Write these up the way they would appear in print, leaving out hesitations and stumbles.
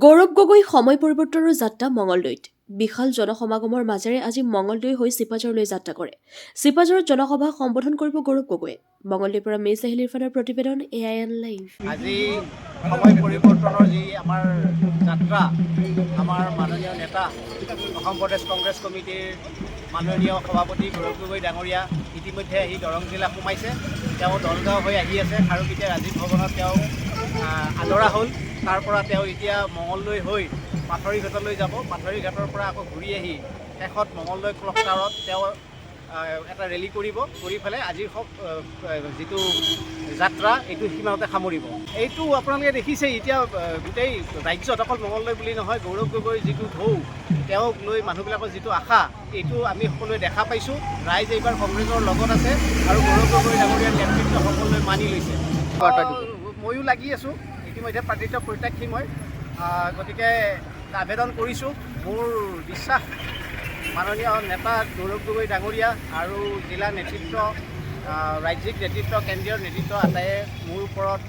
গৌৰৱ গগৈ সময় পৰিৱৰ্তনৰ যাত্ৰা মঙলদৈত বিশাল জনসমাগমৰ মাজেৰে আজি মঙলদৈ হৈ চিপাঝাৰলৈ যাত্ৰা কৰে। চিপাঝাৰত জনসভা সম্বোধন কৰিব গৌৰৱ গগৈয়ে। মঙলদৈৰ পৰা মেজ আহিল ইৰফানৰ প্ৰতিবেদন AIN লাইভ। আজি সময় পৰিৱৰ্তনৰ যি আমাৰ যাত্ৰা, আমাৰ মাননীয় নেতা অসম প্ৰদেশ কংগ্ৰেছ কমিটিৰ মাননীয় সভাপতি গৌৰৱ গগৈ ডাঙৰীয়া ইতিমধ্যে আহি দৰং জিলা সোমাইছে। তেওঁ দলগাঁও হৈ আহি আছে। খাৰুপিটিয়া ৰাজীৱ ভৱনত তেওঁ আদৰা হ'ল। তাৰ পৰা তেওঁ এতিয়া মঙলদৈ হৈ পাথৰীঘাটলৈ যাব। পাথৰীঘাটৰ পৰা আকৌ ঘূৰি আহি শেষত মঙলদৈ ক্লক টাৱাৰত তেওঁ এটা ৰেলী কৰিব। কৰি পেলাই আজিৰ যিটো যাত্ৰা এইটো সীমাতে সামৰিব। এইটো আপোনালোকে দেখিছে এতিয়া গোটেই ৰাজ্যত, অকল মঙলদৈ বুলি নহয়, গৌৰৱ গগৈৰ যিটো ঢৌ, তেওঁক লৈ মানুহবিলাকৰ যিটো আশা, এইটো আমি সকলোৱে দেখা পাইছোঁ। ৰাইজ এইবাৰ কংগ্ৰেছৰ লগত আছে আৰু গৌৰৱ গগৈ ডাঙৰীয়াৰ নেতৃত্ব সকলোৱে মানি লৈছে। ময়ো লাগি আছোঁ, ইতিমধ্যে প্ৰাৰ্থিত্ব প্ৰত্যাশী মই। গতিকে আবেদন কৰিছোঁ। মোৰ বিশ্বাস মাননীয় নেতা গৌৰৱ গগৈ ডাঙৰীয়া আৰু জিলা নেতৃত্ব, ৰাজ্যিক নেতৃত্ব, কেন্দ্ৰীয় নেতৃত্ব আটায়ে মোৰ ওপৰত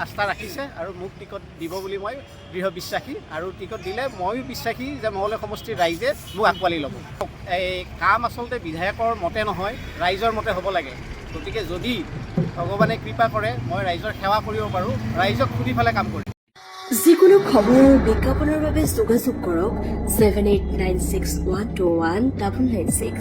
আস্থা ৰাখিছে আৰু মোক টিকট দিব বুলি মই দৃঢ় বিশ্বাসী। আৰু টিকট দিলে ময়ো বিশ্বাসী যে মঙলদৈ সমষ্টিৰ ৰাইজে মোক আঁকোৱালি ল'ব। এই কাম আচলতে বিধায়কৰ মতে নহয়, ৰাইজৰ মতে হ'ব লাগে। গতিকে যদি ভগৱানে কৃপা কৰে মই ৰাইজৰ সেৱা কৰিব পাৰোঁ, ৰাইজক সুধি পেলাই কাম কৰিম। যিকোনো খবৰ আৰু বিজ্ঞাপনৰ বাবে যোগাযোগ কৰক 7896121996।